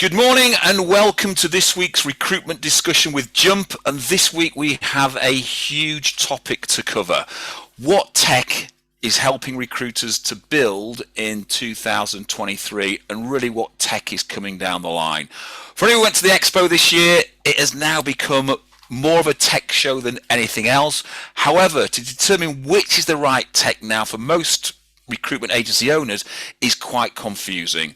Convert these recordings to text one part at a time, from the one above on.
Good morning and welcome to this week's recruitment discussion with Jump. And this week we have a huge topic to cover. What tech is helping recruiters to build in 2023, and really what tech is coming down the line. For anyone who went to the expo this year, it has now become more of a tech show than anything else. However, to determine which is the right tech now for most recruitment agency owners is quite confusing.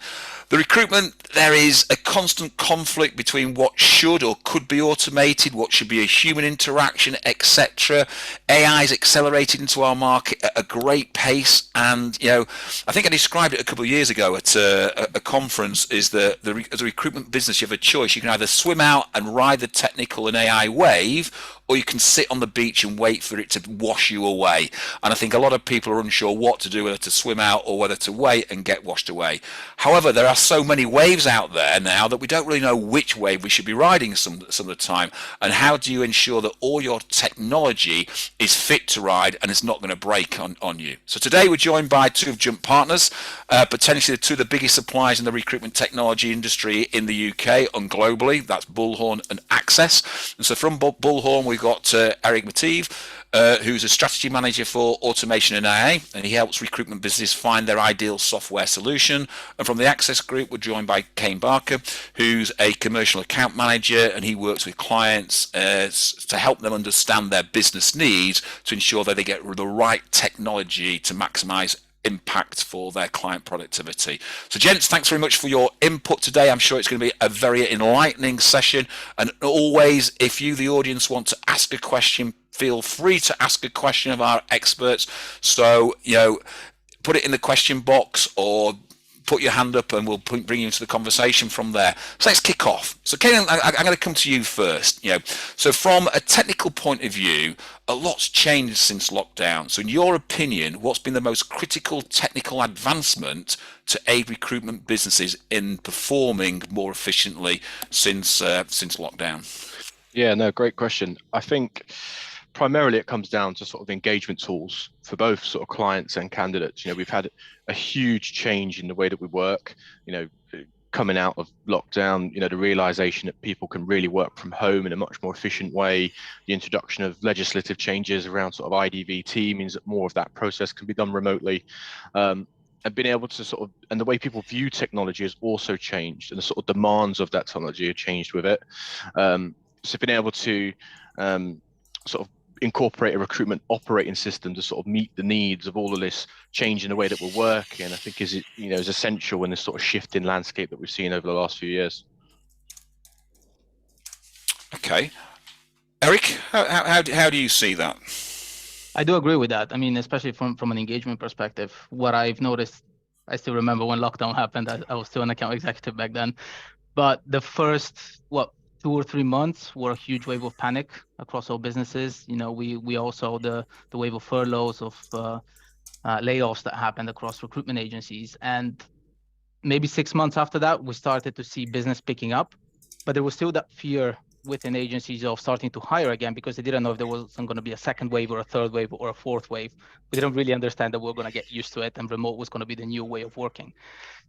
The recruitment, there is a constant conflict between what should or could be automated, what should be a human interaction, etc. AI is accelerated into our market at a great pace, and I think I described it a couple of years ago at a conference. Is that as a recruitment business, you have a choice. You can either swim out and ride the technical and AI wave, or you can sit on the beach and wait for it to wash you away. And I think a lot of people are unsure what to do, whether to swim out or whether to wait and get washed away. However, there are so many waves out there now that we don't really know which wave we should be riding some of the time. And how do you ensure that all your technology is fit to ride and it's not going to break on you? So today we're joined by two of Jump partners, potentially two of the biggest suppliers in the recruitment technology industry in the UK and globally. That's Bullhorn and Access. And so from Bullhorn, we've got Eric Mative, who's a strategy manager for automation and AI, and he helps recruitment businesses find their ideal software solution. And from the Access Group, we're joined by Kane Barker, who's a commercial account manager, and he works with clients to help them understand their business needs to ensure that they get the right technology to maximize impact for their client productivity. So gents, thanks very much for your input today. I'm sure it's going to be a very enlightening session, and always, if you, the audience, want to ask a question, feel free to ask a question of our experts. So put it in the question box or put your hand up and we'll bring you into the conversation from there. So let's kick off. So Kane, I'm going to come to you first. So from a technical point of view, a lot's changed since lockdown. So in your opinion, what's been the most critical technical advancement to aid recruitment businesses in performing more efficiently since lockdown? Yeah, no, great question. I think primarily it comes down to sort of engagement tools for both sort of clients and candidates. We've had a huge change in the way that we work, coming out of lockdown, the realization that people can really work from home in a much more efficient way. The introduction of legislative changes around sort of IDVT means that more of that process can be done remotely. And being able to and the way people view technology has also changed, and the sort of demands of that technology have changed with it. So being able to sort of incorporate a recruitment operating system to sort of meet the needs of all of this change in the way that we're working, I think is essential in this sort of shift in landscape that we've seen over the last few years. Okay, Eric, how do you see that? I do agree with that. I mean, especially from an engagement perspective, what I've noticed, I still remember when lockdown happened. I was still an account executive back then, but the first 2 or 3 months were a huge wave of panic across all businesses. We all saw the wave of furloughs, of layoffs that happened across recruitment agencies. And maybe 6 months after that, we started to see business picking up, but there was still that fear within agencies of starting to hire again, because they didn't know if there wasn't going to be a second wave or a third wave or a fourth wave. We didn't really understand that we were going to get used to it, and remote was going to be the new way of working.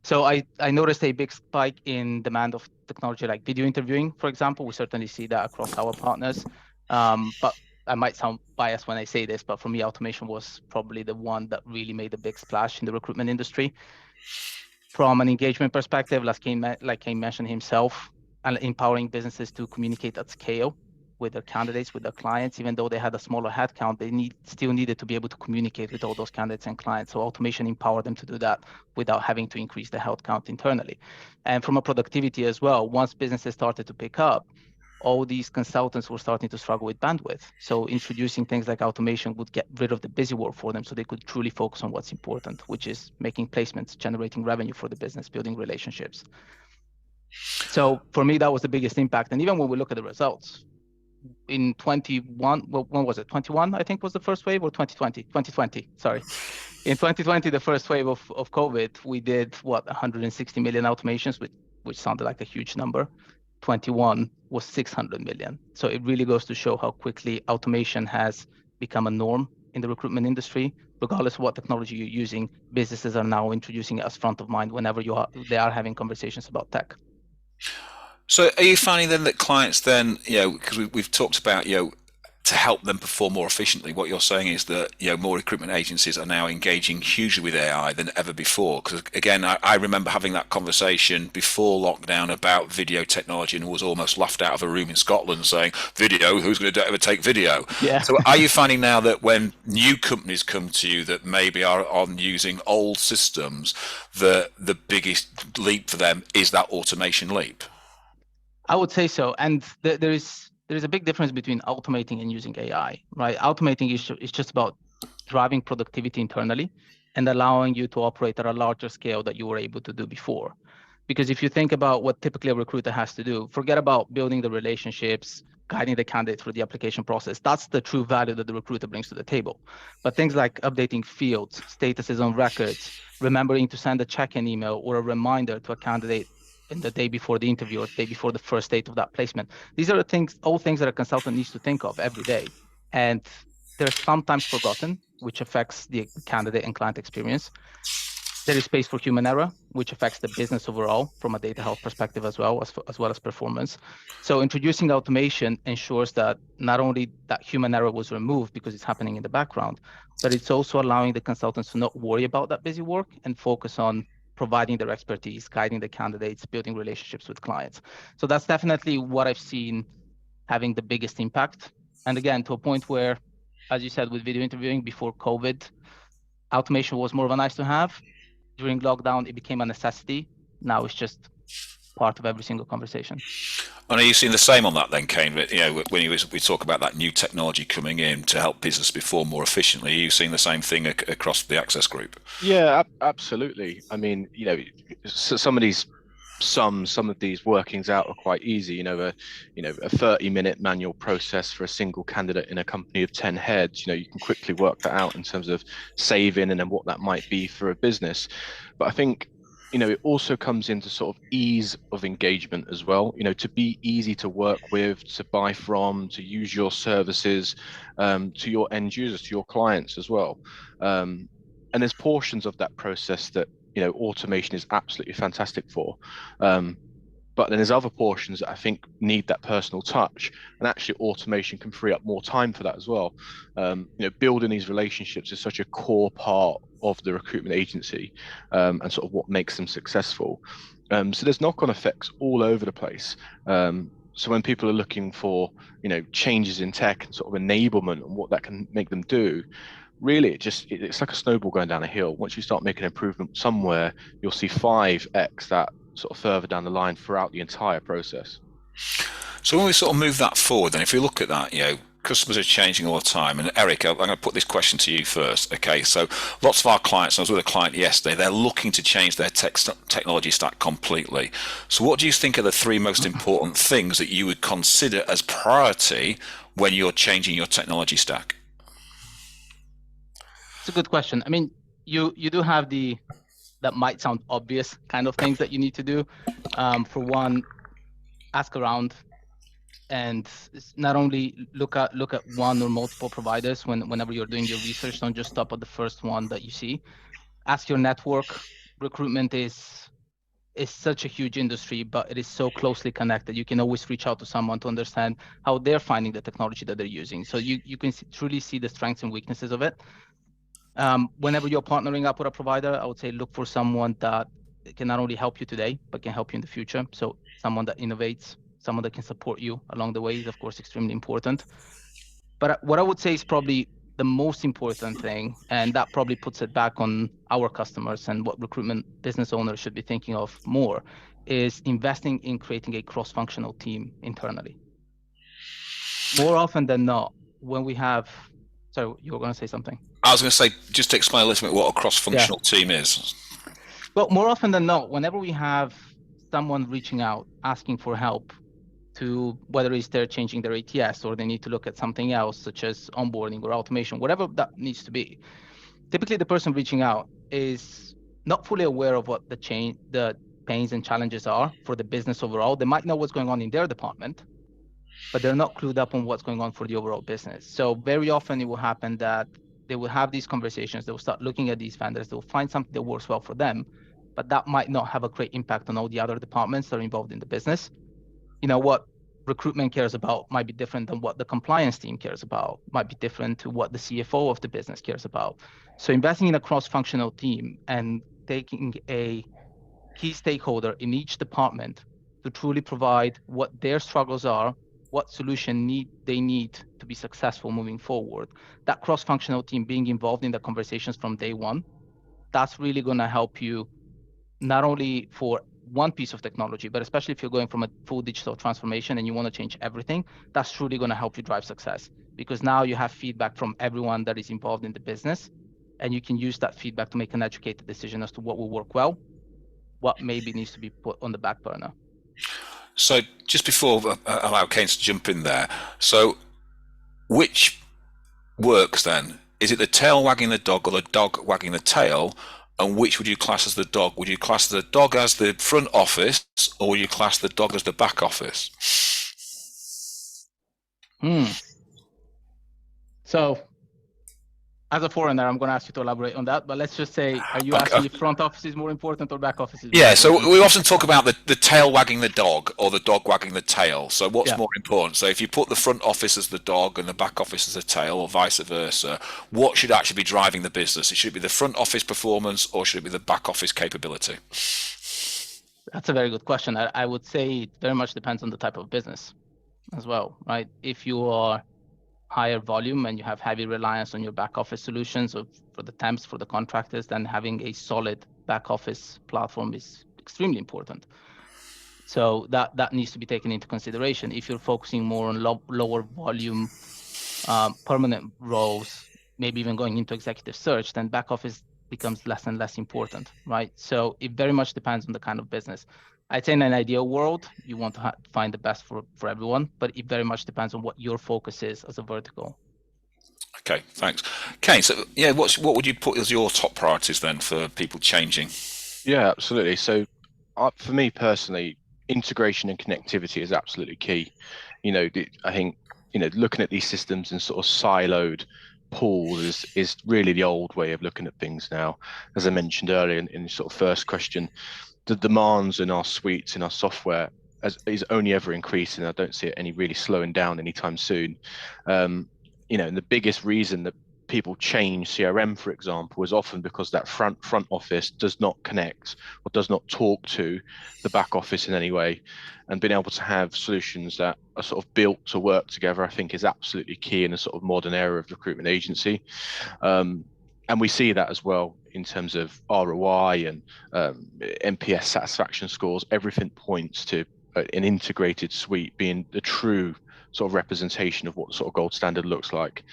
So I noticed a big spike in demand of technology like video interviewing, for example. We certainly see that across our partners. But I might sound biased when I say this, but for me, automation was probably the one that really made a big splash in the recruitment industry. From an engagement perspective, like Kane mentioned himself, and empowering businesses to communicate at scale with their candidates, with their clients. Even though they had a smaller headcount, they still needed to be able to communicate with all those candidates and clients. So automation empowered them to do that without having to increase the headcount internally. And from a productivity as well, once businesses started to pick up, all these consultants were starting to struggle with bandwidth. So introducing things like automation would get rid of the busy work for them, so they could truly focus on what's important, which is making placements, generating revenue for the business, building relationships. So for me, that was the biggest impact. And even when we look at the results, in 21, when was it? 21, I think, was the first wave, or 2020? 2020, sorry. In 2020, the first wave of COVID, we did 160 million automations, which sounded like a huge number. 21 was 600 million. So it really goes to show how quickly automation has become a norm in the recruitment industry. Regardless of what technology you're using, businesses are now introducing it as front of mind whenever they are having conversations about tech. So are you finding then that clients then, because we've talked about, to help them perform more efficiently, what you're saying is that, more recruitment agencies are now engaging hugely with AI than ever before. Because again, I remember having that conversation before lockdown about video technology and was almost laughed out of a room in Scotland saying, video, who's going to ever take video? Yeah. So are you finding now that when new companies come to you that maybe are on using old systems, the biggest leap for them is that automation leap? I would say so. And there is a big difference between automating and using AI, right? Automating is just about driving productivity internally and allowing you to operate at a larger scale that you were able to do before. Because if you think about what typically a recruiter has to do, forget about building the relationships, guiding the candidate through the application process. That's the true value that the recruiter brings to the table. But things like updating fields, statuses on records, remembering to send a check-in email or a reminder to a candidate in the day before the interview or the day before the first date of that placement. These are the things, all things that a consultant needs to think of every day. And they're sometimes forgotten, which affects the candidate and client experience. There is space for human error, which affects the business overall from a data health perspective as well as performance. So introducing automation ensures that not only that human error was removed because it's happening in the background, but it's also allowing the consultants to not worry about that busy work and focus on providing their expertise, guiding the candidates, building relationships with clients. So that's definitely what I've seen having the biggest impact. And again, to a point where, as you said, with video interviewing before COVID, automation was more of a nice to have. During lockdown, it became a necessity. Now it's just part of every single conversation. And are you seeing the same on that then, Kane? When we talk about that new technology coming in to help business perform more efficiently, are you seeing the same thing across the Access Group? Yeah, absolutely. I mean, some of these some of these workings out are quite easy. A 30-minute manual process for a single candidate in a company of 10 heads. You can quickly work that out in terms of saving and then what that might be for a business. But I think it also comes into sort of ease of engagement as well. To be easy to work with, to buy from, to use your services, to your end users, to your clients as well. And there's portions of that process that automation is absolutely fantastic for. But then there's other portions that I think need that personal touch, and actually automation can free up more time for that as well. Building these relationships is such a core part of the recruitment agency, and sort of what makes them successful. So there's knock-on effects all over the place. So when people are looking for changes in tech and sort of enablement and what that can make them do, really it's like a snowball going down a hill. Once you start making improvement somewhere, you'll see 5x that sort of further down the line throughout the entire process. So when we sort of move that forward, then if we look at that, customers are changing all the time. And Eric, I'm going to put this question to you first. Okay, so lots of our clients, I was with a client yesterday, they're looking to change their technology stack completely. So what do you think are the three most important things that you would consider as priority when you're changing your technology stack? It's a good question. I mean, you do have that might sound obvious kind of things that you need to do. For one, ask around, and not only look at one or multiple providers whenever you're doing your research. Don't just stop at the first one that you see. Ask your network. Recruitment is such a huge industry, but it is so closely connected. You can always reach out to someone to understand how they're finding the technology that they're using. So you can truly see the strengths and weaknesses of it. Whenever you're partnering up with a provider, I would say look for someone that can not only help you today, but can help you in the future. So someone that innovates, someone that can support you along the way is, of course, extremely important. But what I would say is probably the most important thing, and that probably puts it back on our customers and what recruitment business owners should be thinking of more, is investing in creating a cross-functional team internally. More often than not, when we have, sorry, you were going to say something. I was going to say, just to explain a little bit what a cross-functional team is. Well, more often than not, whenever we have someone reaching out, asking for help to whether it's they're changing their ATS or they need to look at something else, such as onboarding or automation, whatever that needs to be, typically the person reaching out is not fully aware of what the pains and challenges are for the business overall. They might know what's going on in their department, but they're not clued up on what's going on for the overall business. So very often it will happen that they will have these conversations, they will start looking at these vendors, they will find something that works well for them, but that might not have a great impact on all the other departments that are involved in the business. What recruitment cares about might be different than what the compliance team cares about, might be different to what the CFO of the business cares about. So investing in a cross-functional team and taking a key stakeholder in each department to truly provide what their struggles are, what solution they need to be successful moving forward. That cross-functional team being involved in the conversations from day one, that's really going to help you not only for one piece of technology, but especially if you're going from a full digital transformation and you want to change everything, that's truly going to help you drive success, because now you have feedback from everyone that is involved in the business, and you can use that feedback to make an educated decision as to what will work well, what maybe needs to be put on the back burner. So just before I allow Kane to jump in there, so which works then? Is it the tail wagging the dog or the dog wagging the tail? And which would you class as the dog? Would you class the dog as the front office, or would you class the dog as the back office? So, as a foreigner, I'm going to ask you to elaborate on that, but let's just say, are you asking if front office is more important or back office is more important? So we often talk about the tail wagging the dog or the dog wagging the tail. So what's more important? So if you put the front office as the dog and the back office as the tail, or vice versa, what should actually be driving the business? It should be the front office performance, or should it be the back office capability? That's a very good question. I would say it very much depends on the type of business as well, right? If you are higher volume and you have heavy reliance on your back office solutions, or for the temps, for the contractors, then having a solid back office platform is extremely important. So that needs to be taken into consideration. If you're focusing more on lower volume permanent roles, maybe even going into executive search, then back office becomes less and less important, right? So it very much depends on the kind of business. I'd say in an ideal world, you want to find the best for everyone, but it very much depends on what your focus is as a vertical. Okay, thanks. Kane, so what would you put as your top priorities then for people changing? Yeah, absolutely. So for me personally, integration and connectivity is absolutely key. I think, looking at these systems in sort of siloed pools is really the old way of looking at things now. As I mentioned earlier in the sort of first question, the demands in our suites, in our software, is only ever increasing. I don't see it really slowing down anytime soon. And the biggest reason that people change CRM, for example, is often because that front office does not connect or does not talk to the back office in any way. And being able to have solutions that are sort of built to work together, I think, is absolutely key in a sort of modern era of recruitment agency. And we see that as well in terms of ROI and NPS satisfaction scores. Everything points to an integrated suite being the true sort of representation of what the sort of gold standard looks like.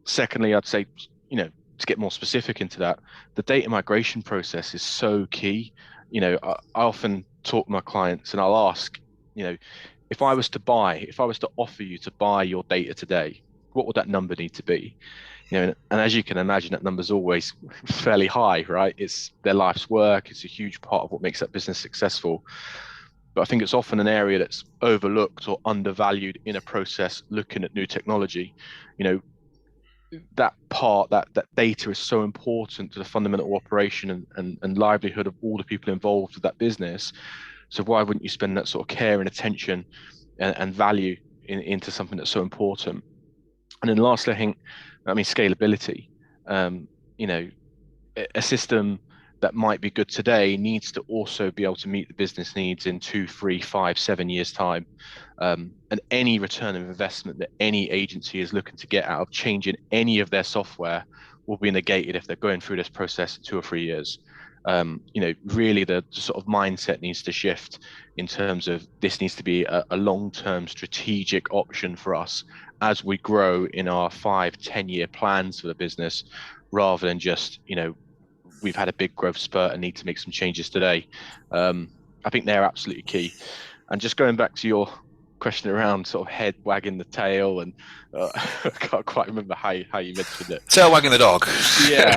Secondly, I'd say, to get more specific into that, the data migration process is so key. I often talk to my clients and I'll ask, if I was to offer you to buy your data today, what would that number need to be? And as you can imagine, that number's always fairly high, right? It's their life's work. It's a huge part of what makes that business successful. But I think it's often an area that's overlooked or undervalued in a process looking at new technology. That data is so important to the fundamental operation and livelihood of all the people involved with that business. So why wouldn't you spend that sort of care and attention and value into something that's so important? And then lastly, scalability. A system that might be good today needs to also be able to meet the business needs in 2, 3, 5, 7 years time. And any return of investment that any agency is looking to get out of changing any of their software will be negated if they're going through this process in 2 or 3 years. Really the sort of mindset needs to shift in terms of this needs to be a long-term strategic option for us as we grow in our 5-10 year plans for the business, rather than just, we've had a big growth spurt and need to make some changes today. I think they're absolutely key. And just going back to your question around sort of head wagging the tail, and I can't quite remember how you mentioned it. Tail wagging the dog. Yeah,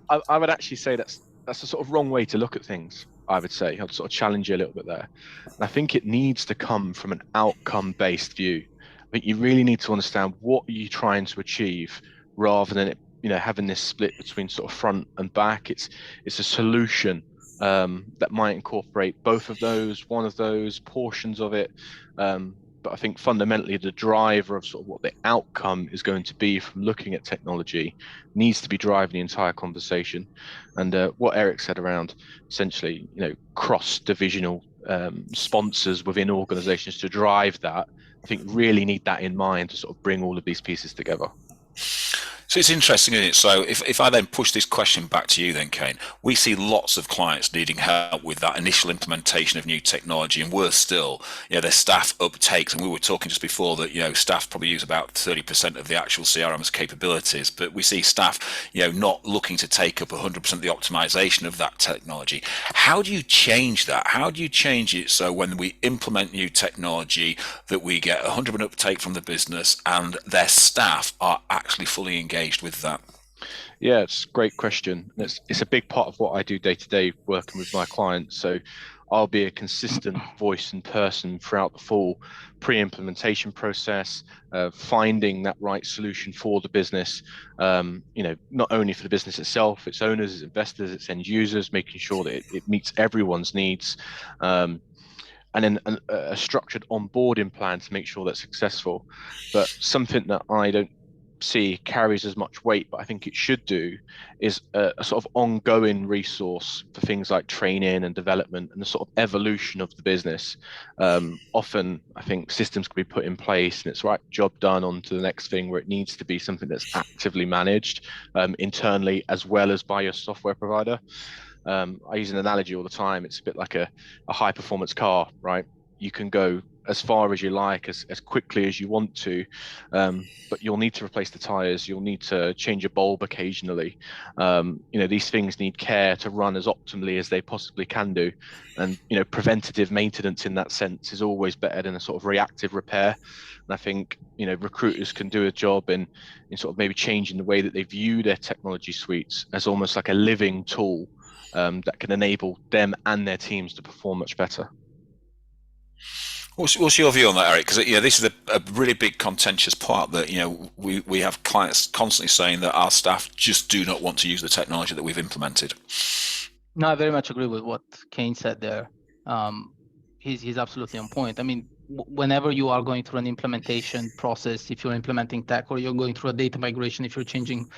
I would actually say that's a sort of wrong way to look at things. I would say I'd sort of challenge you a little bit there. And I think it needs to come from an outcome-based view. I think you really need to understand what are you trying to achieve, rather than it, having this split between sort of front and back. It's a solution that might incorporate both of those, one of those, portions of it. But I think fundamentally the driver of sort of what the outcome is going to be from looking at technology needs to be driving the entire conversation. And what Eric said around essentially, cross-divisional sponsors within organizations to drive that, I think really need that in mind to sort of bring all of these pieces together. So it's interesting, isn't it? So if I then push this question back to you then, Kane, we see lots of clients needing help with that initial implementation of new technology, and worse still, their staff uptakes. And we were talking just before that, staff probably use about 30% of the actual CRM's capabilities, but we see staff, not looking to take up 100% of the optimization of that technology. How do you change that? How do you change it so when we implement new technology that we get 100% uptake from the business and their staff are actually fully engaged with that? Yeah, it's a great question. It's a big part of what I do day to day working with my clients. So I'll be a consistent voice and person throughout the full pre-implementation process, finding that right solution for the business, not only for the business itself, its owners, its investors, its end users, making sure that it meets everyone's needs. And then a structured onboarding plan to make sure that's successful. But something that I don't see carries as much weight, but I think it should do, is a sort of ongoing resource for things like training and development and the sort of evolution of the business. Often I think systems can be put in place and it's right, job done, on to the next thing, where it needs to be something that's actively managed internally as well as by your software provider. I use an analogy all the time. It's a bit like a high performance car, right? You can go as far as you like, as quickly as you want to, but you'll need to replace the tires, you'll need to change a bulb occasionally. These things need care to run as optimally as they possibly can do. And, preventative maintenance in that sense is always better than a sort of reactive repair. And I think, recruiters can do a job in sort of maybe changing the way that they view their technology suites as almost like a living tool that can enable them and their teams to perform much better. What's your view on that, Eric? Because this is a really big contentious part that we have clients constantly saying that our staff just do not want to use the technology that we've implemented. No, I very much agree with what Kane said there. He's absolutely on point. I mean, whenever you are going through an implementation process, if you're implementing tech, or you're going through a data migration, if you're changing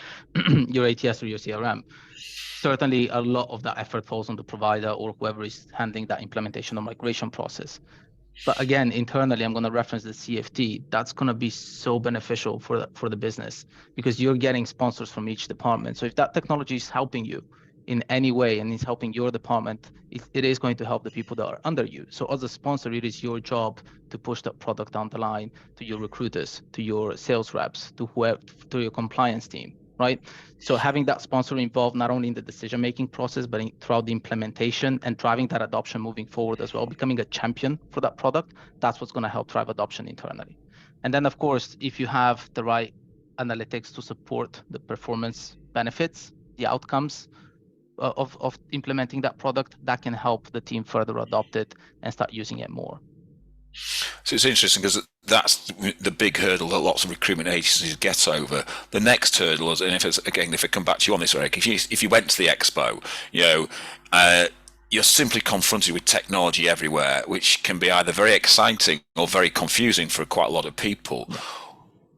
your ATS or your CRM, certainly a lot of that effort falls on the provider or whoever is handling that implementation or migration process. But again, internally, I'm going to reference the CFT. That's going to be so beneficial for the business, because you're getting sponsors from each department. So if that technology is helping you in any way and it's helping your department, it is going to help the people that are under you. So as a sponsor, it is your job to push that product down the line to your recruiters, to your sales reps, to your compliance team, right? So having that sponsor involved not only in the decision-making process, but throughout the implementation and driving that adoption moving forward as well, becoming a champion for that product, that's what's going to help drive adoption internally. And then, of course, if you have the right analytics to support the performance benefits, the outcomes of implementing that product, that can help the team further adopt it and start using it more. So it's interesting because that's the big hurdle that lots of recruitment agencies get over. The next hurdle is, and if I come back to you on this, Eric, if you went to the expo, you're simply confronted with technology everywhere, which can be either very exciting or very confusing for quite a lot of people.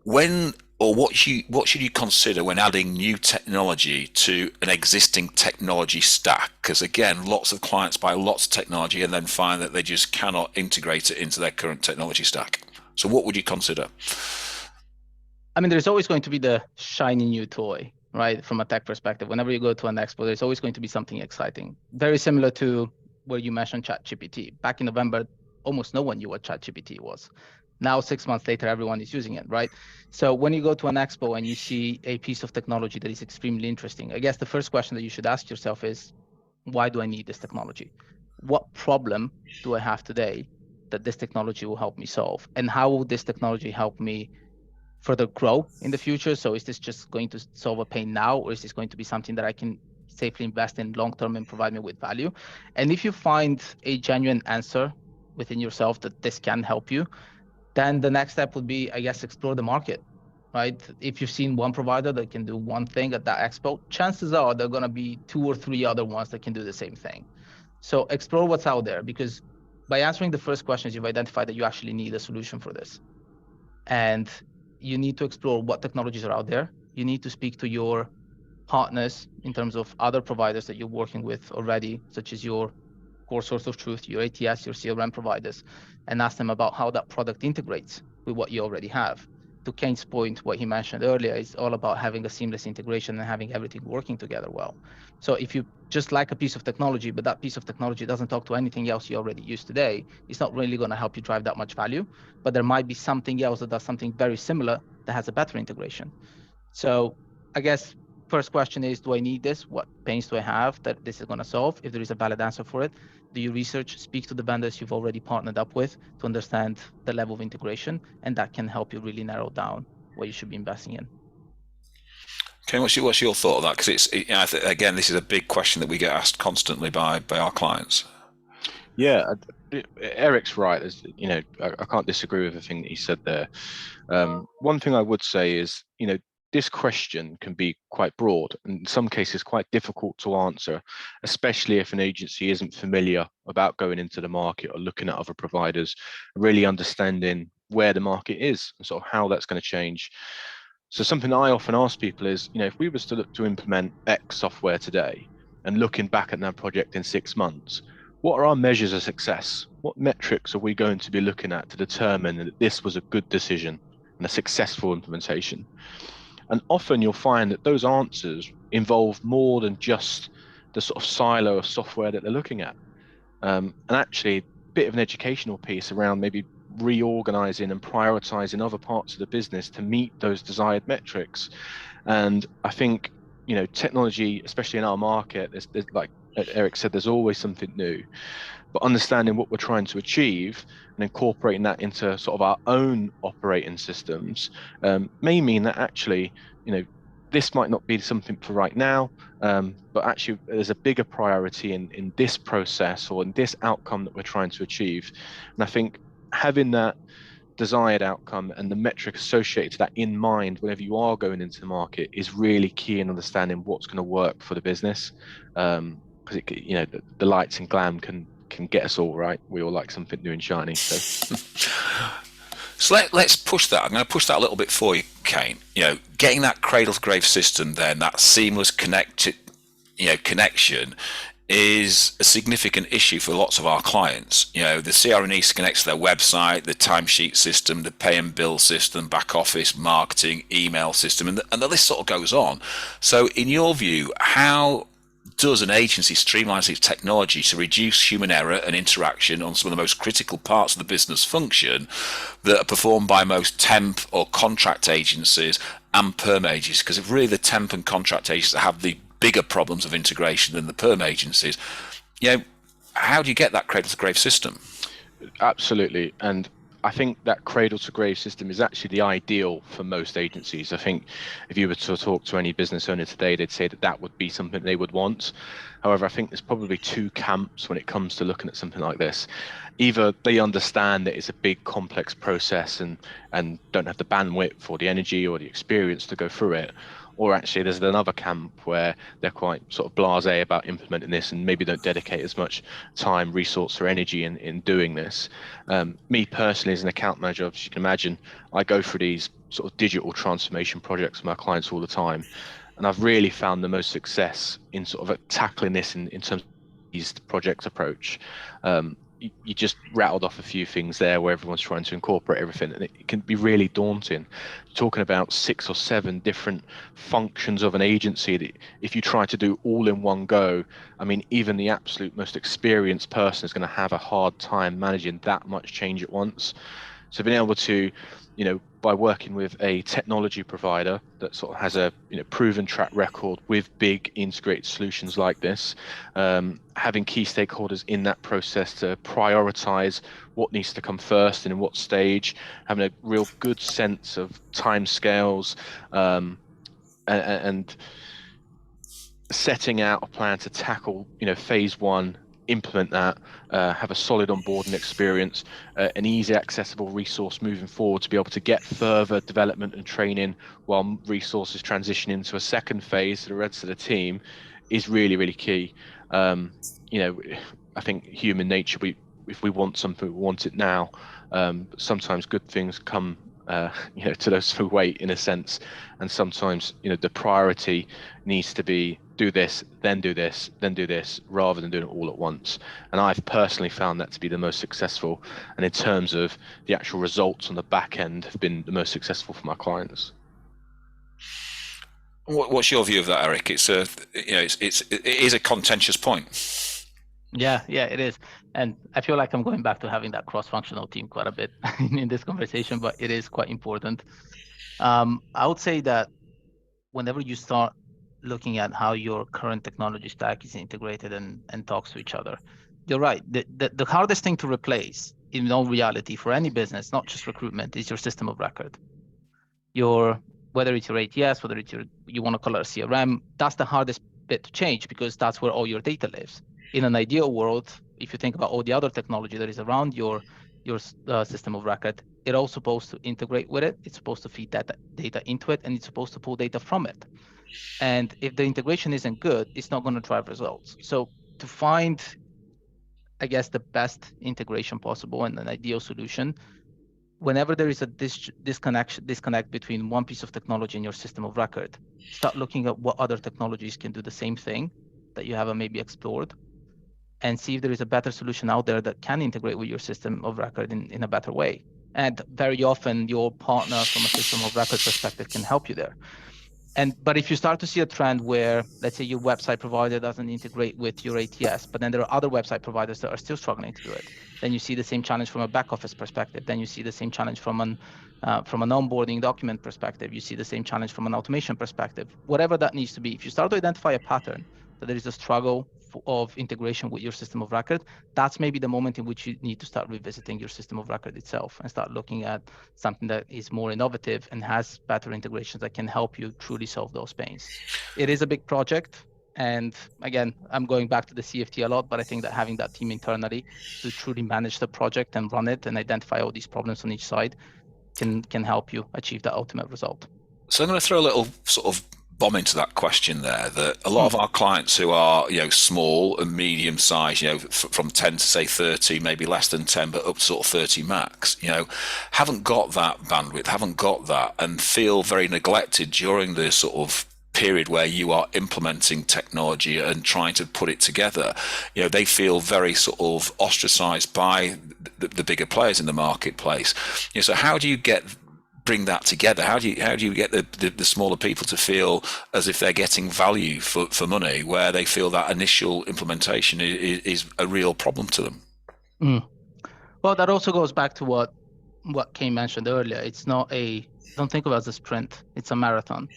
What should you consider when adding new technology to an existing technology stack? Because again, lots of clients buy lots of technology and then find that they just cannot integrate it into their current technology stack. So what would you consider? I mean, there's always going to be the shiny new toy, right? From a tech perspective, whenever you go to an expo, there's always going to be something exciting. Very similar to where you mentioned ChatGPT. Back in November, almost no one knew what ChatGPT was. Now, 6 months later, everyone is using it, right? So when you go to an expo and you see a piece of technology that is extremely interesting, I guess the first question that you should ask yourself is, why do I need this technology? What problem do I have today that this technology will help me solve? And how will this technology help me further grow in the future? So is this just going to solve a pain now, or is this going to be something that I can safely invest in long-term and provide me with value? And if you find a genuine answer within yourself that this can help you, then the next step would be, I guess, explore the market. right? If you've seen one provider that can do one thing at that expo, chances are there are going to be 2 or 3 other ones that can do the same thing. So explore what's out there, because by answering the first questions, you've identified that you actually need a solution for this. And you need to explore what technologies are out there. You need to speak to your partners in terms of other providers that you're working with already, such as your core source of truth, your ATS, your CRM providers, and ask them about how that product integrates with what you already have. To Kane's point, what he mentioned earlier is all about having a seamless integration and having everything working together well. So if you just like a piece of technology, but that piece of technology doesn't talk to anything else you already use today, it's not really going to help you drive that much value. But there might be something else that does something very similar that has a better integration. So I guess first question is, do I need this? What pains do I have that this is going to solve? If there is a valid answer for it, do you research, speak to the vendors you've already partnered up with to understand the level of integration, and that can help you really narrow down what you should be investing in. Okay, what's your thought of that? Because again, this is a big question that we get asked constantly by our clients. Yeah, Eric's right. As you know, I can't disagree with the thing that he said there. One thing I would say is, this question can be quite broad, and in some cases quite difficult to answer, especially if an agency isn't familiar about going into the market or looking at other providers, really understanding where the market is and sort of how that's going to change. So something I often ask people is, if we was to look to implement X software today and looking back at that project in 6 months, what are our measures of success? What metrics are we going to be looking at to determine that this was a good decision and a successful implementation? And often you'll find that those answers involve more than just the sort of silo of software that they're looking at. And actually a bit of an educational piece around maybe reorganizing and prioritizing other parts of the business to meet those desired metrics. And I think, technology, especially in our market, there's like Eric said, there's always something new. But understanding what we're trying to achieve and incorporating that into sort of our own operating systems may mean that actually, this might not be something for right now, but actually there's a bigger priority in this process or in this outcome that we're trying to achieve. And I think having that desired outcome and the metric associated to that in mind whenever you are going into the market is really key in understanding what's going to work for the business. Because the lights and glam can get us all right. We all like something new and shiny. So let's push that. I'm going to push that a little bit for you, Kane. Getting that cradle to grave system, then that seamless connection is a significant issue for lots of our clients. The CRM needs to connect to their website, the timesheet system, the pay and bill system, back office, marketing, email system, and the list sort of goes on. So in your view, how does an agency streamline its technology to reduce human error and interaction on some of the most critical parts of the business function that are performed by most temp or contract agencies and perm agencies? Because if really the temp and contract agencies have the bigger problems of integration than the perm agencies, how do you get that cradle to grave system? Absolutely. And I think that cradle to grave system is actually the ideal for most agencies. I think if you were to talk to any business owner today, they'd say that would be something they would want. However, I think there's probably 2 camps when it comes to looking at something like this. Either they understand that it's a big complex process and don't have the bandwidth or the energy or the experience to go through it, or actually there's another camp where they're quite sort of blasé about implementing this and maybe don't dedicate as much time, resource or energy in doing this. Me personally, as an account manager, as you can imagine, I go through these sort of digital transformation projects with my clients all the time, and I've really found the most success in sort of tackling this in terms of this project approach. You just rattled off a few things there where everyone's trying to incorporate everything, and it can be really daunting. Talking about 6 or 7 different functions of an agency that if you try to do all in one go, I mean, even the absolute most experienced person is going to have a hard time managing that much change at once. So being able to, by working with a technology provider that sort of has a proven track record with big integrated solutions like this, having key stakeholders in that process to prioritize what needs to come first and in what stage, having a real good sense of timescales, and setting out a plan to tackle phase 1 implement that, have a solid onboarding experience, an easy accessible resource moving forward to be able to get further development and training while resources transition into a second phase to the rest of the team is really, really key. You know, I think human nature, if we want something, we want it now. But sometimes good things come you know, to those who wait, in a sense, and sometimes, you know, the priority needs to be do this, then do this, then do this, rather than doing it all at once. And I've personally found that to be the most successful, and in terms of the actual results on the back end, have been the most successful for my clients. What's your view of that, Eric? It's a, you know, it is a contentious point. Yeah, it is. And I feel like I'm going back to having that cross-functional team quite a bit in this conversation, but it is quite important. I would say that whenever you start looking at how your current technology stack is integrated and talks to each other, you're right. The hardest thing to replace in all reality for any business, not just recruitment, is your system of record. Whether it's your ATS, whether it's you want to call it a CRM, that's the hardest bit to change, because that's where all your data lives. In an ideal world, if you think about all the other technology that is around your system of record, it's all supposed to integrate with it. It's supposed to feed that data into it, and it's supposed to pull data from it. And if the integration isn't good, it's not going to drive results. So to find, I guess, the best integration possible and an ideal solution, whenever there is a disconnect between one piece of technology and your system of record, start looking at what other technologies can do the same thing that you haven't maybe explored, and see if there is a better solution out there that can integrate with your system of record in a better way. And very often your partner from a system of record perspective can help you there. But if you start to see a trend where, let's say, your website provider doesn't integrate with your ATS, but then there are other website providers that are still struggling to do it, then you see the same challenge from a back office perspective. Then you see the same challenge from an onboarding document perspective. You see the same challenge from an automation perspective. Whatever that needs to be, if you start to identify a pattern that there is a struggle of integration with your system of record, that's maybe the moment in which you need to start revisiting your system of record itself and start looking at something that is more innovative and has better integrations that can help you truly solve those pains. It is a big project. And again, I'm going back to the CFT a lot, but I think that having that team internally to truly manage the project and run it and identify all these problems on each side can help you achieve the ultimate result. So I'm going to throw a little sort of bomb into that question there, that a lot of our clients who are, you know, small and medium size, you know, from 10 to say 30, maybe less than 10, but up to sort of 30 max, you know, haven't got that bandwidth, haven't got that, and feel very neglected during the sort of period where you are implementing technology and trying to put it together. You know, they feel very sort of ostracized by the bigger players in the marketplace. You know, so how do you bring that together? How do you get the smaller people to feel as if they're getting value for money, where they feel that initial implementation is a real problem to them? Well, that also goes back to what Kane mentioned earlier. It's not don't think of it as a sprint. It's a marathon,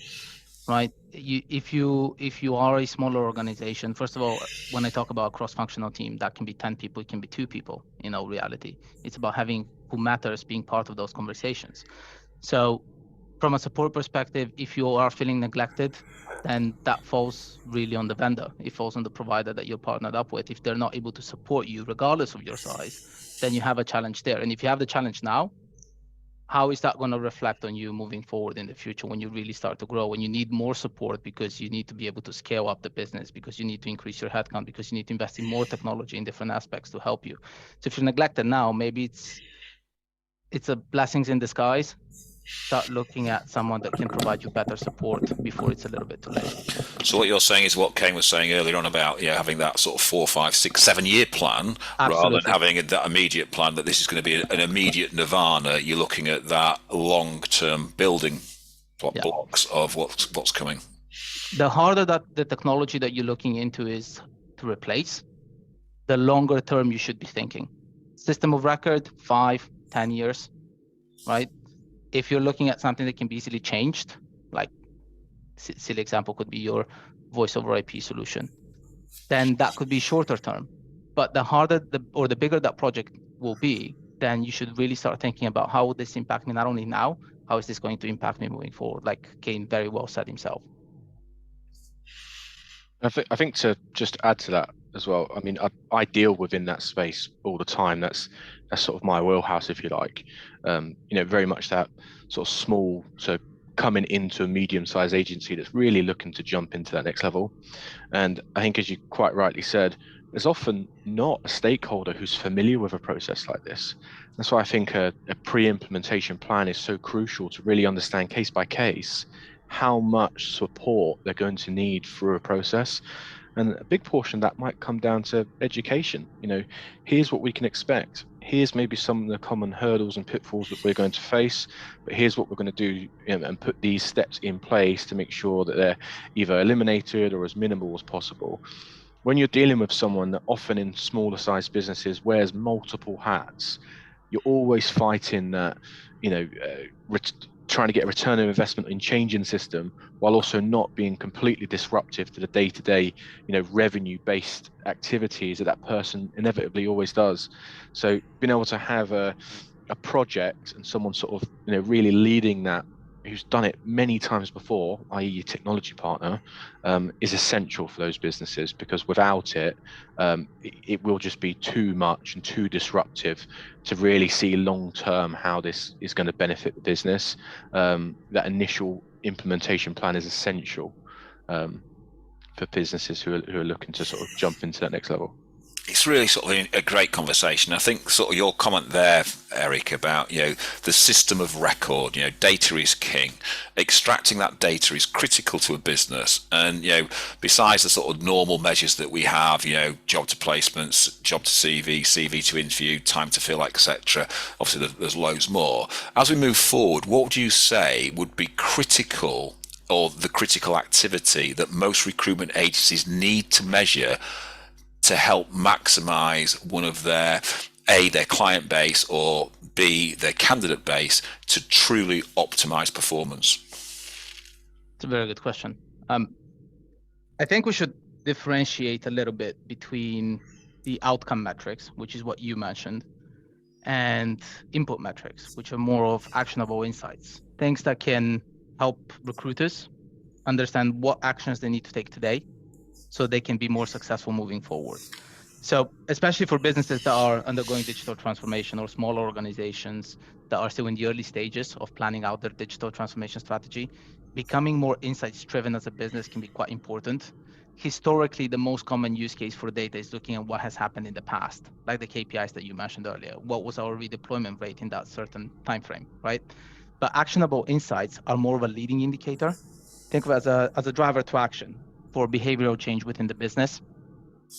right? If you are a smaller organization, first of all, when I talk about a cross-functional team, that can be 10 people, it can be 2 people. In all reality, it's about having who matters being part of those conversations. So from a support perspective, if you are feeling neglected, then that falls really on the vendor. It falls on the provider that you're partnered up with. If they're not able to support you regardless of your size, then you have a challenge there. And if you have the challenge now, how is that going to reflect on you moving forward in the future when you really start to grow, when you need more support because you need to be able to scale up the business, because you need to increase your headcount, because you need to invest in more technology in different aspects to help you? So if you're neglected now, maybe it's a blessings in disguise. Start looking at someone that can provide you better support before it's a little bit too late. So what you're saying is what Kane was saying earlier on about, you know, having that sort of 4, 5, 6, 7 year plan. Absolutely. Rather than having that immediate plan that this is going to be an immediate nirvana. You're looking at that long-term building blocks of what's coming. The harder that the technology that you're looking into is to replace, the longer term you should be thinking. System of record, 5, 10 years, right? If you're looking at something that can be easily changed, like silly example could be your voice over IP solution, then that could be shorter term. But the harder or the bigger that project will be, then you should really start thinking about how would this impact me not only now, how is this going to impact me moving forward, like Kane very well said himself. I think to just add to that as well. I mean, I deal within that space all the time. That's sort of my wheelhouse, if you like. Very much that sort of small, so coming into a medium-sized agency that's really looking to jump into that next level. And I think, as you quite rightly said, there's often not a stakeholder who's familiar with a process like this. That's why I think a pre-implementation plan is so crucial, to really understand case by case how much support they're going to need through a process. And a big portion of that might come down to education. Here's what we can expect. Here's maybe some of the common hurdles and pitfalls that we're going to face, but here's what we're going to do, and put these steps in place to make sure that they're either eliminated or as minimal as possible. When you're dealing with someone that often in smaller sized businesses wears multiple hats, you're always fighting that, trying to get a return of investment in changing the system, while also not being completely disruptive to the day-to-day, revenue-based activities that person inevitably always does. So being able to have a project and someone sort of, really leading that, who's done it many times before, i.e. your technology partner, is essential for those businesses, because without it, it will just be too much and too disruptive to really see long-term how this is going to benefit the business. That initial implementation plan is essential for businesses who are looking to sort of jump into that next level. It's really sort of a great conversation. I think sort of your comment there, Eric, about the system of record. Data is king. Extracting that data is critical to a business. And besides the sort of normal measures that we have, job to placements, job to CV, CV to interview, time to fill, etc. Obviously, there's loads more. As we move forward, what would you say would be critical, or the critical activity that most recruitment agencies need to measure to help maximize one of their client base, or B, their candidate base, to truly optimize performance? It's a very good question. I think we should differentiate a little bit between the outcome metrics, which is what you mentioned, and input metrics, which are more of actionable insights, things that can help recruiters understand what actions they need to take today so they can be more successful moving forward. So especially for businesses that are undergoing digital transformation, or smaller organizations that are still in the early stages of planning out their digital transformation strategy, becoming more insights driven as a business can be quite important. Historically, the most common use case for data is looking at what has happened in the past, like the KPIs that you mentioned earlier. What was our redeployment rate in that certain time frame, right? But actionable insights are more of a leading indicator. Think of it as a driver to action for behavioral change within the business,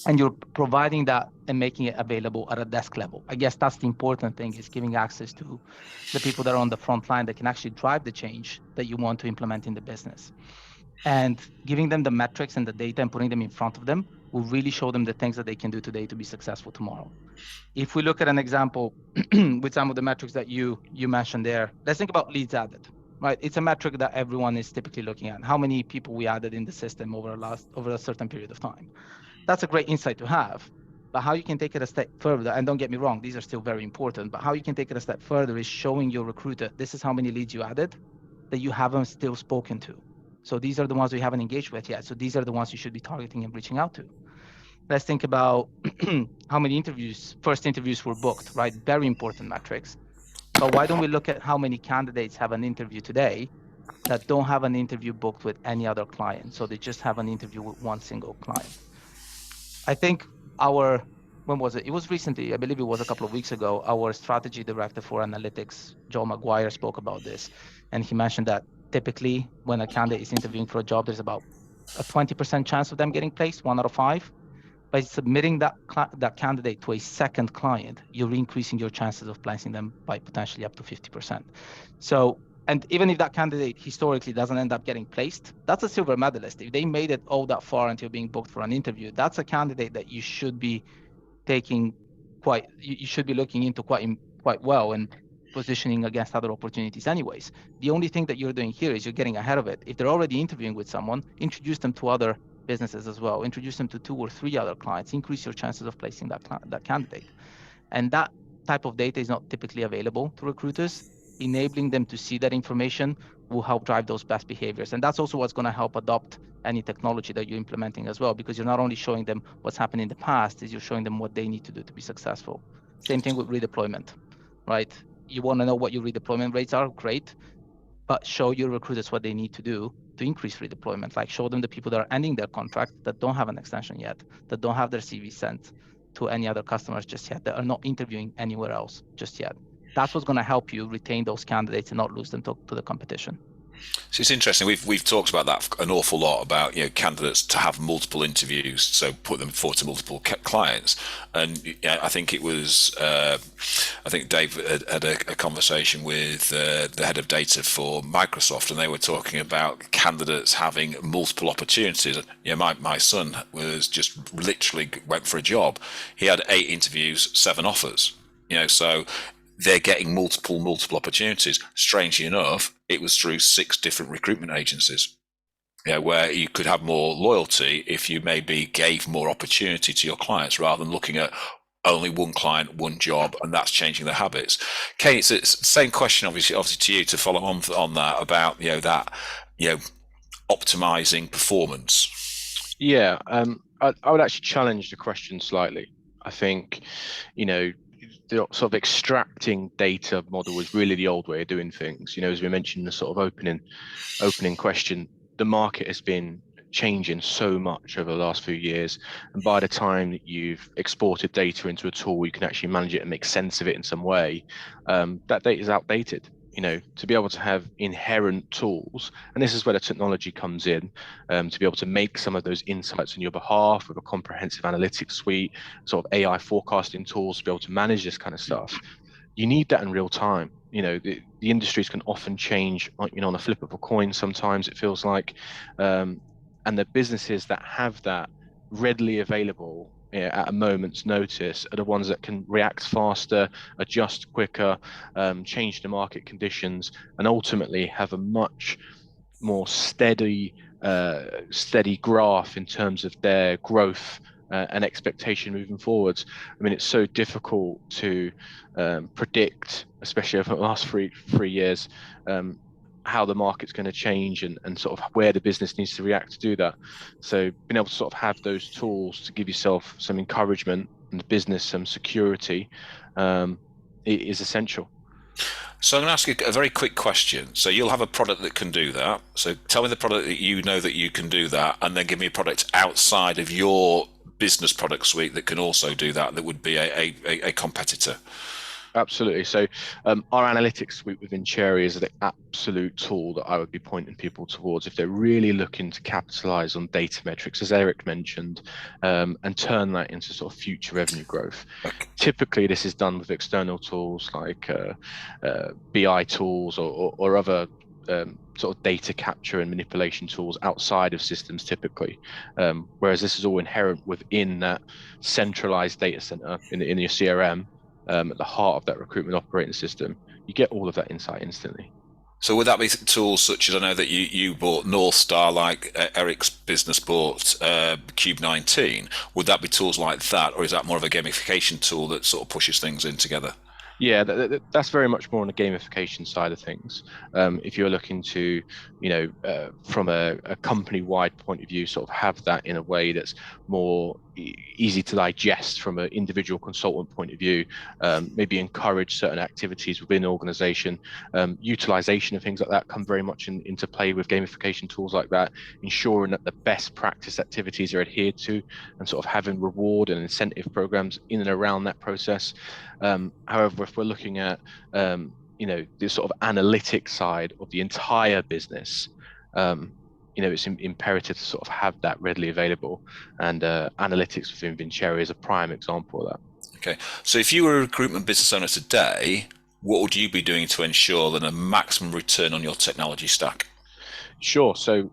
and you're providing that and making it available at a desk level. I guess that's the important thing, is giving access to the people that are on the front line that can actually drive the change that you want to implement in the business. And giving them the metrics and the data and putting them in front of them will really show them the things that they can do today to be successful tomorrow. If we look at an example with some of the metrics that you mentioned there, let's think about leads added. Right, it's a metric that everyone is typically looking at. How many people we added in the system over a certain period of time. That's a great insight to have. But how you can take it a step further, and don't get me wrong, these are still very important, but how you can take it a step further is showing your recruiter, this is how many leads you added that you haven't still spoken to. So these are the ones we haven't engaged with yet. So these are the ones you should be targeting and reaching out to. Let's think about how many first interviews were booked, right? Very important metrics. But why don't we look at how many candidates have an interview today that don't have an interview booked with any other client? So they just have an interview with one single client. I think when was it? It was recently, I believe it was a couple of weeks ago, our strategy director for analytics, Joe McGuire, spoke about this. And he mentioned that typically when a candidate is interviewing for a job, there's about a 20% chance of them getting placed, 1 out of 5. By submitting that candidate to a second client, you're increasing your chances of placing them by potentially up to 50%. So, and even if that candidate historically doesn't end up getting placed, that's a silver medalist. If they made it all that far until being booked for an interview, that's a candidate that you should be you should be looking into quite well and positioning against other opportunities anyways. The only thing that you're doing here is you're getting ahead of it. If they're already interviewing with someone, introduce them to other businesses as well. Introduce them to 2 or 3 other clients. Increase your chances of placing that candidate. And that type of data is not typically available to recruiters. enabling them to see that information will help drive those best behaviors. And that's also what's going to help adopt any technology that you're implementing as well, because you're not only showing them what's happened in the past, is you're showing them what they need to do to be successful. Same thing with redeployment, right? You want to know what your redeployment rates are, great, but show your recruiters what they need to do to increase redeployment. Like show them the people that are ending their contract that don't have an extension yet, that don't have their CV sent to any other customers just yet, that are not interviewing anywhere else just yet. That's what's going to help you retain those candidates and not lose them to the competition. So it's interesting. We've talked about that an awful lot, about candidates to have multiple interviews, so put them forward to multiple clients. And I think it was I think Dave had a conversation with the head of data for Microsoft, and they were talking about candidates having multiple opportunities. My son was just literally went for a job. He had 8 interviews, 7 offers. So they're getting multiple opportunities. Strangely enough, it was through 6 different recruitment agencies, where you could have more loyalty if you maybe gave more opportunity to your clients rather than looking at only one client, one job, and that's changing their habits. Kane, it's the same question, obviously to you, to follow on that about optimizing performance. Yeah, I would actually challenge the question slightly. I think, the sort of extracting data model is really the old way of doing things. As we mentioned in the sort of opening question, the market has been changing so much over the last few years, and by the time that you've exported data into a tool, you can actually manage it and make sense of it in some way. That data is outdated. To be able to have inherent tools, and this is where the technology comes in, to be able to make some of those insights on your behalf with a comprehensive analytics suite, sort of AI forecasting tools to be able to manage this kind of stuff. You need that in real time. The industries can often change, on a flip of a coin. Sometimes it feels like, and the businesses that have that readily available at a moment's notice are the ones that can react faster, adjust quicker, change the market conditions, and ultimately have a much more steady graph in terms of their growth and expectation moving forwards. It's so difficult to predict, especially over the last three years, how the market's going to change and sort of where the business needs to react to do that. So being able to sort of have those tools to give yourself some encouragement and the business some security is essential. So I'm going to ask you a very quick question. So you'll have a product that can do that. So tell me the product that you know that you can do that, and then give me a product outside of your business product suite that can also do that, that would be a competitor. Absolutely. So our analytics suite within Cherry is the absolute tool that I would be pointing people towards if they're really looking to capitalize on data metrics, as Eric mentioned, and turn that into sort of future revenue growth. Okay. Typically, this is done with external tools like BI tools or other sort of data capture and manipulation tools outside of systems typically, whereas this is all inherent within that centralized data center in your CRM. At the heart of that recruitment operating system, you get all of that insight instantly. So would that be tools such as, I know that you bought North Star, like Eric's business bought Cube 19. Would that be tools like that, or is that more of a gamification tool that sort of pushes things in together? Yeah, that's very much more on the gamification side of things. If you're looking to, from a company-wide point of view, sort of have that in a way that's more easy to digest from an individual consultant point of view, maybe encourage certain activities within an organization. Utilization of things like that come very much into play with gamification tools like that, ensuring that the best practice activities are adhered to and sort of having reward and incentive programs in and around that process. However, if we're looking at the sort of analytics side of the entire business, it's imperative to sort of have that readily available, and analytics within Vincere is a prime example of that. Okay, so if you were a recruitment business owner today, what would you be doing to ensure that a maximum return on your technology stack? Sure. So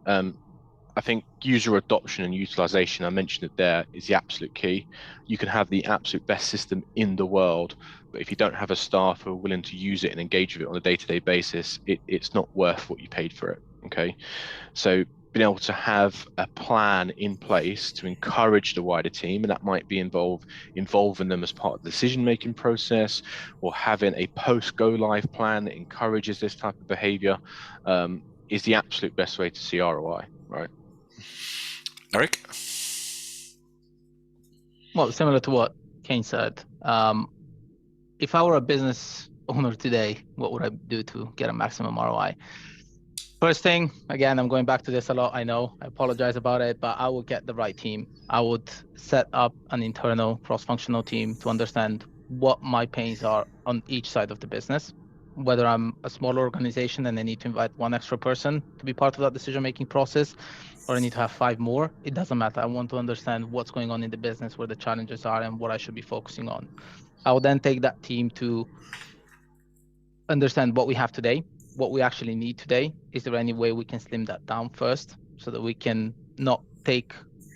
I think user adoption and utilization, I mentioned it there, is the absolute key. You can have the absolute best system in the world, but if you don't have a staff who are willing to use it and engage with it on a day-to-day basis, it's not worth what you paid for it. Okay, so being able to have a plan in place to encourage the wider team, and that might be involving them as part of the decision-making process, or having a post-go live plan that encourages this type of behavior, is the absolute best way to see ROI, right? Eric? Well, similar to what Kane said, if I were a business owner today, what would I do to get a maximum ROI? First thing, again, I'm going back to this a lot, I know, I apologize about it, but I would get the right team. I would set up an internal cross-functional team to understand what my pains are on each side of the business. Whether I'm a smaller organization and I need to invite one extra person to be part of that decision-making process, or I need to have 5 more, it doesn't matter. I want to understand what's going on in the business, where the challenges are, and what I should be focusing on. I will then take that team to understand what we have today, what we actually need today. Is there any way we can slim that down first so that we can not take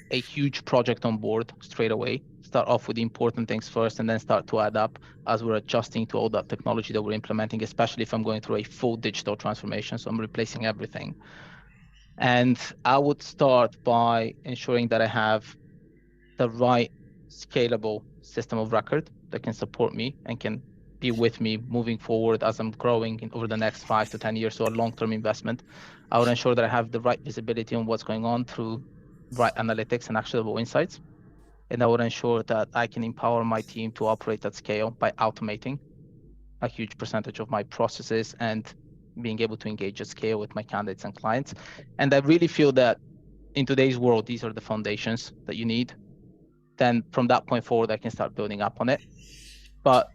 a huge project on board straight away, start off with the important things first and then start to add up as we're adjusting to all that technology that we're implementing, especially if I'm going through a full digital transformation, so I'm replacing everything. And I would start by ensuring that I have the right scalable system of record that can support me and can be with me moving forward as I'm growing over the next 5 to 10 years, so a long-term investment. I would ensure that I have the right visibility on what's going on through right analytics and actionable insights. And I would ensure that I can empower my team to operate at scale by automating a huge percentage of my processes and being able to engage at scale with my candidates and clients. And I really feel that in today's world, these are the foundations that you need. Then from that point forward, I can start building up on it. But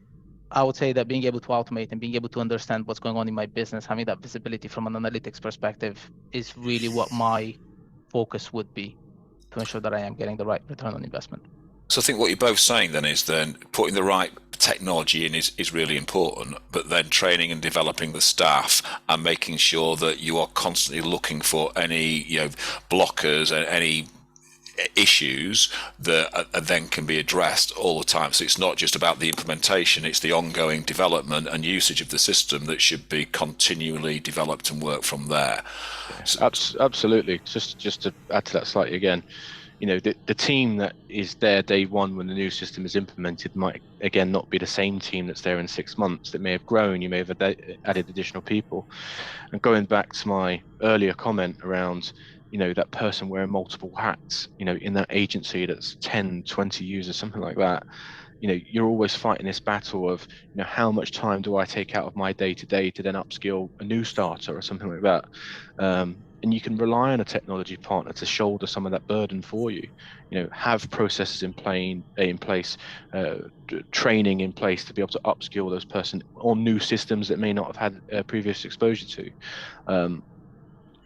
I would say that being able to automate and being able to understand what's going on in my business, having that visibility from an analytics perspective, is really what my focus would be to ensure that I am getting the right return on investment. So I think what you're both saying then is then putting the right technology in is really important, but then training and developing the staff and making sure that you are constantly looking for any blockers and any issues that then can be addressed all the time. So it's not just about the implementation, it's the ongoing development and usage of the system that should be continually developed and work from there. So, absolutely. Just to add to that slightly again, the team that is there day one when the new system is implemented might again not be the same team that's there in 6 months. That may have grown, you may have added additional people. And going back to my earlier comment around that person wearing multiple hats, in that agency that's 10, 20 users, something like that, you're always fighting this battle of, how much time do I take out of my day to day to then upskill a new starter or something like that. And you can rely on a technology partner to shoulder some of that burden for you. Have processes in place, training in place to be able to upskill those person on new systems that may not have had previous exposure to.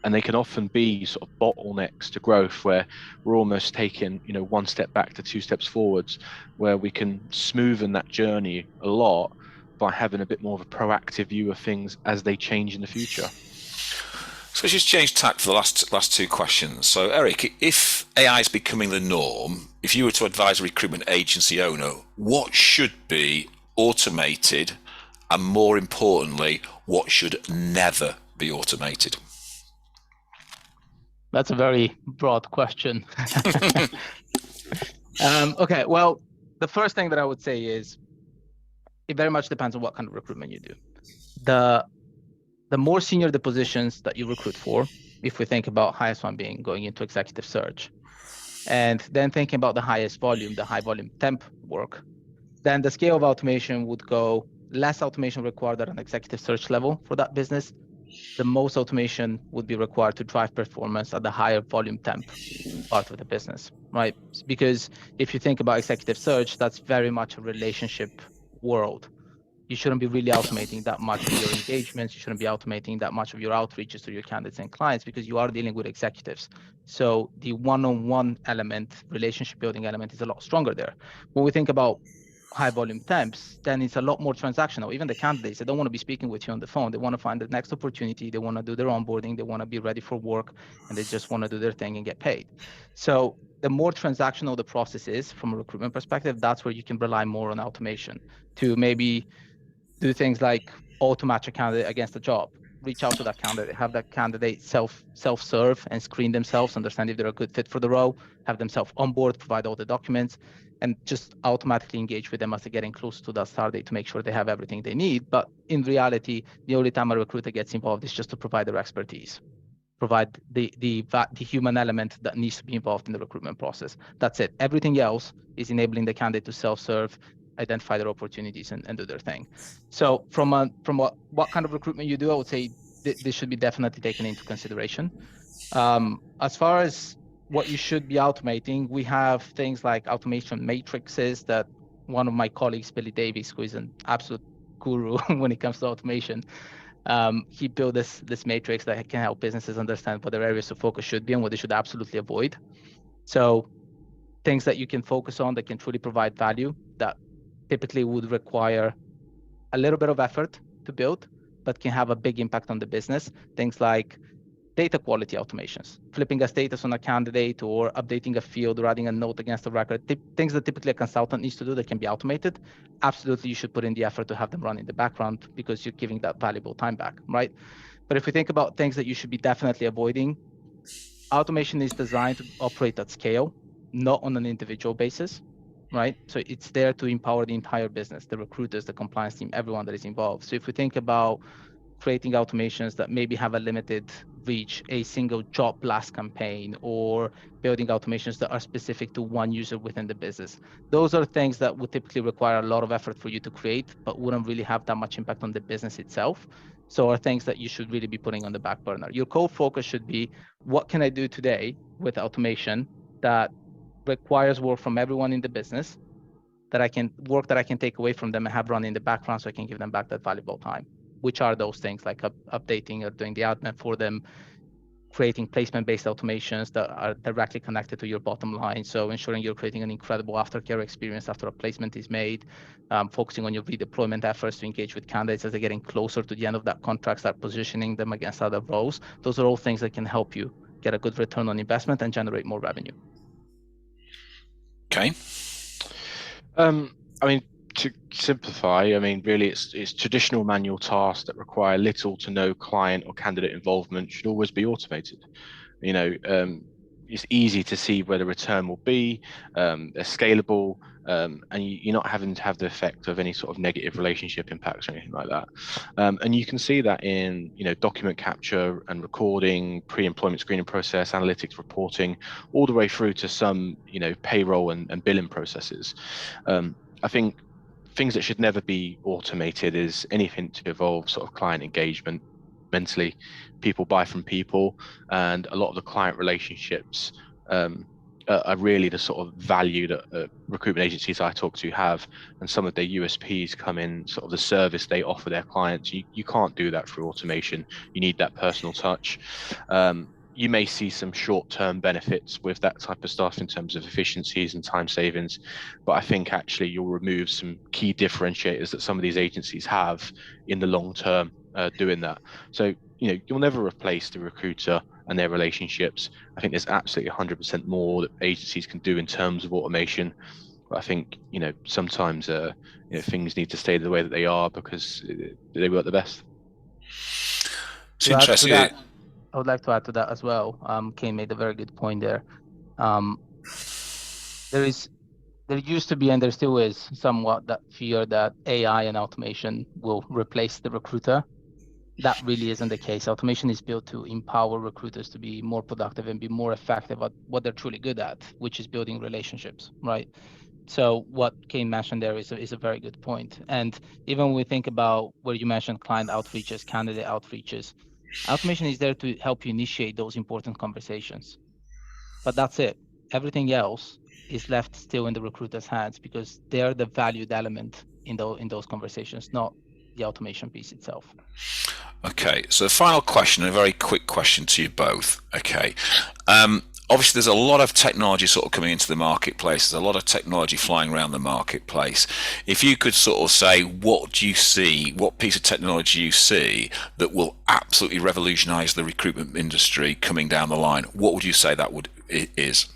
And they can often be sort of bottlenecks to growth, where we're almost taking, 1 step back to 2 steps forwards, where we can smoothen that journey a lot by having a bit more of a proactive view of things as they change in the future. So let's just change tack for the last 2 questions. So Eric, if AI is becoming the norm, if you were to advise a recruitment agency owner, what should be automated, and more importantly, what should never be automated? That's a very broad question. Okay, well, the first thing that I would say is it very much depends on what kind of recruitment you do. The more senior the positions that you recruit for, if we think about highest one being going into executive search, and then thinking about the highest volume, the high volume temp work, then the scale of automation would go less automation required at an executive search level for that business. The most automation would be required to drive performance at the higher volume temp part of the business, right? Because if you think about executive search, that's very much a relationship world. You shouldn't be really automating that much of your engagements. You shouldn't be automating that much of your outreaches to your candidates and clients, because you are dealing with executives. So the one-on-one element, relationship building element, is a lot stronger there. When we think about high volume temps, then it's a lot more transactional. Even the candidates, they don't want to be speaking with you on the phone. They want to find the next opportunity. They want to do their onboarding. They want to be ready for work, and they just want to do their thing and get paid. So the more transactional the process is from a recruitment perspective, that's where you can rely more on automation to maybe do things like auto-match a candidate against a job. reach out to that candidate, have that candidate self-serve and screen themselves, understand if they're a good fit for the role, have themselves on board, provide all the documents, and just automatically engage with them as they're getting close to that start date to make sure they have everything they need. But in reality, the only time a recruiter gets involved is just to provide their expertise, provide the human element that needs to be involved in the recruitment process. That's it. Everything else is enabling the candidate to self-serve, identify their opportunities, and do their thing. So from what kind of recruitment you do, I would say this should be definitely taken into consideration. As far as what you should be automating, we have things like automation matrices that one of my colleagues, Billy Davies, who is an absolute guru when it comes to automation, he built this matrix that can help businesses understand what their areas of focus should be and what they should absolutely avoid. So things that you can focus on that can truly provide value, that typically would require a little bit of effort to build, but can have a big impact on the business. Things like data quality automations, flipping a status on a candidate or updating a field or adding a note against a record, things that typically a consultant needs to do that can be automated. Absolutely, you should put in the effort to have them run in the background because you're giving that valuable time back, right? But if we think about things that you should be definitely avoiding, automation is designed to operate at scale, not on an individual basis, right? So it's there to empower the entire business, the recruiters, the compliance team, everyone that is involved. So if we think about creating automations that maybe have a limited reach, a single job blast campaign, or building automations that are specific to one user within the business. Those are things that would typically require a lot of effort for you to create, but wouldn't really have that much impact on the business itself. So are things that you should really be putting on the back burner. Your core focus should be, what can I do today with automation that requires work from everyone in the business, that I can take away from them and have run in the background so I can give them back that valuable time. Which are those things, like updating or doing the admin for them, creating placement-based automations that are directly connected to your bottom line. So ensuring you're creating an incredible aftercare experience after a placement is made, focusing on your redeployment efforts to engage with candidates as they're getting closer to the end of that contract, start positioning them against other roles. Those are all things that can help you get a good return on investment and generate more revenue. Okay. I mean, to simplify, I mean, really, it's traditional manual tasks that require little to no client or candidate involvement should always be automated. You know, it's easy to see where the return will be. They're scalable, and you're not having to have the effect of any sort of negative relationship impacts or anything like that. And you can see that in, you know, document capture and recording, pre-employment screening process, analytics reporting, all the way through to some, you know, payroll and billing processes. I think things that should never be automated is anything to involve sort of client engagement. Mentally, people buy from people, and a lot of the client relationships are really the sort of value that recruitment agencies I talk to have, and some of their USPs come in sort of the service they offer their clients. You can't do that through automation. You need that personal touch. You may see some short-term benefits with that type of stuff in terms of efficiencies and time savings, but I think actually you'll remove some key differentiators that some of these agencies have in the long term doing that. So, you know, you'll never replace the recruiter and their relationships. I think there's absolutely 100% more that agencies can do in terms of automation. But I think, you know, sometimes you know, things need to stay the way that they are because they work the best. It's interesting. I would like to add to that as well. Kane made a very good point there. There used to be, and there still is, somewhat that fear that AI and automation will replace the recruiter. That really isn't the case. Automation is built to empower recruiters to be more productive and be more effective at what they're truly good at, which is building relationships, right? So what Kane mentioned there is a very good point. And even when we think about where you mentioned client outreaches, candidate outreaches, automation is there to help you initiate those important conversations. But that's it. Everything else is left still in the recruiter's hands because they're the valued element in those conversations, not the automation piece itself. Okay, so the final question, a very quick question to you both. Okay, obviously there's a lot of technology sort of coming into the marketplace. There's a lot of technology flying around the marketplace. If you could sort of say, what do you see, what piece of technology you see that will absolutely revolutionize the recruitment industry coming down the line, what would you say that is?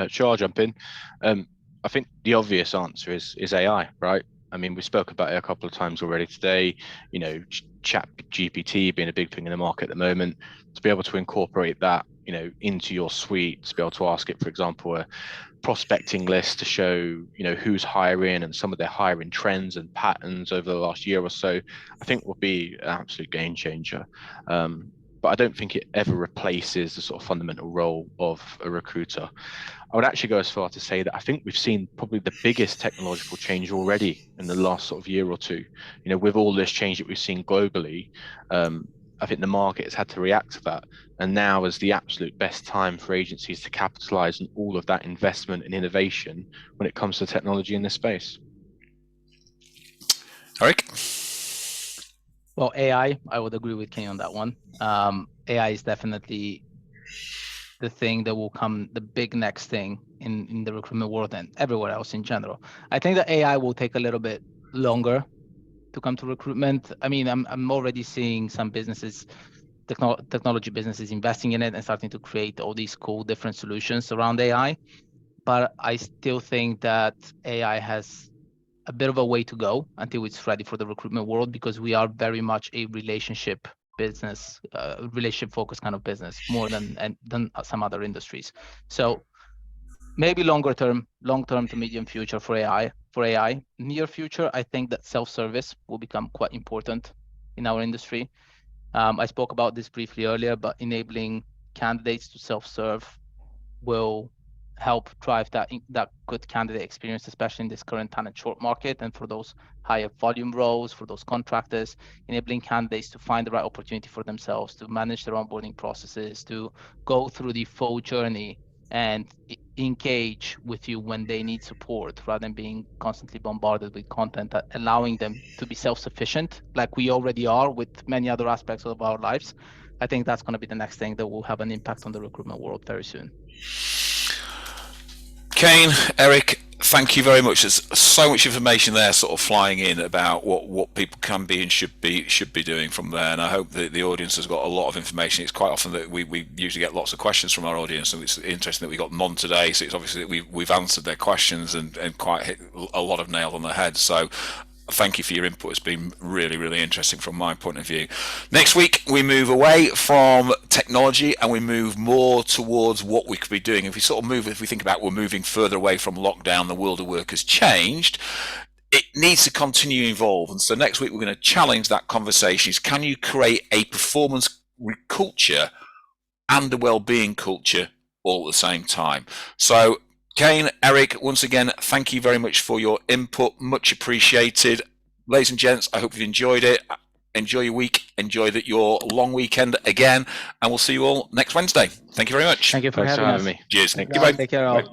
Sure, I'll jump in. I think the obvious answer is AI, right? I mean, we spoke about it a couple of times already today, you know, chat GPT being a big thing in the market at the moment, to be able to incorporate that, you know, into your suite, to be able to ask it, for example, a prospecting list to show, you know, who's hiring and some of their hiring trends and patterns over the last year or so, I think will be an absolute game changer. But I don't think it ever replaces the sort of fundamental role of a recruiter. I would actually go as far to say that I think we've seen probably the biggest technological change already in the last sort of year or two. You know, with all this change that we've seen globally, I think the market has had to react to that. And now is the absolute best time for agencies to capitalize on all of that investment and innovation when it comes to technology in this space. Eric? Well, AI, I would agree with Kenny on that one. AI is definitely the thing that will come, the big next thing in the recruitment world and everywhere else in general. I think that AI will take a little bit longer to come to recruitment. I mean, I'm already seeing some businesses, technology businesses investing in it and starting to create all these cool different solutions around AI. But I still think that AI has a bit of a way to go until it's ready for the recruitment world, because we are very much a relationship business, relationship focused kind of business, more than some other industries. So maybe long term to medium future for AI. Near future, I think that self-service will become quite important in our industry. I spoke about this briefly earlier, but enabling candidates to self-serve will help drive that good candidate experience, especially in this current talent short market, and for those higher volume roles, for those contractors, enabling candidates to find the right opportunity for themselves, to manage their onboarding processes, to go through the full journey and engage with you when they need support, rather than being constantly bombarded with content, allowing them to be self-sufficient like we already are with many other aspects of our lives. I think that's going to be the next thing that will have an impact on the recruitment world very soon. Kane, Eric, thank you very much. There's so much information there sort of flying in about what people can be and should be doing from there, and I hope that the audience has got a lot of information. It's quite often that we usually get lots of questions from our audience, and it's interesting that we got them on today, so it's obviously that we've answered their questions and quite hit a lot of nail on the head. So thank you for your input. It's been really, really interesting from my point of view. Next week, we move away from technology and we move more towards what we could be doing. If we think about we're moving further away from lockdown, the world of work has changed. It needs to continue to evolve. And so next week, we're going to challenge that conversation. Is can you create a performance culture and a well-being culture all at the same time? So Kane, Eric, once again, thank you very much for your input. Much appreciated. Ladies and gents, I hope you've enjoyed it. Enjoy your week. Enjoy your long weekend again. And we'll see you all next Wednesday. Thank you very much. Thank you for Thanks having for us. me. Cheers. Thanks. Goodbye. Take care all. Bye.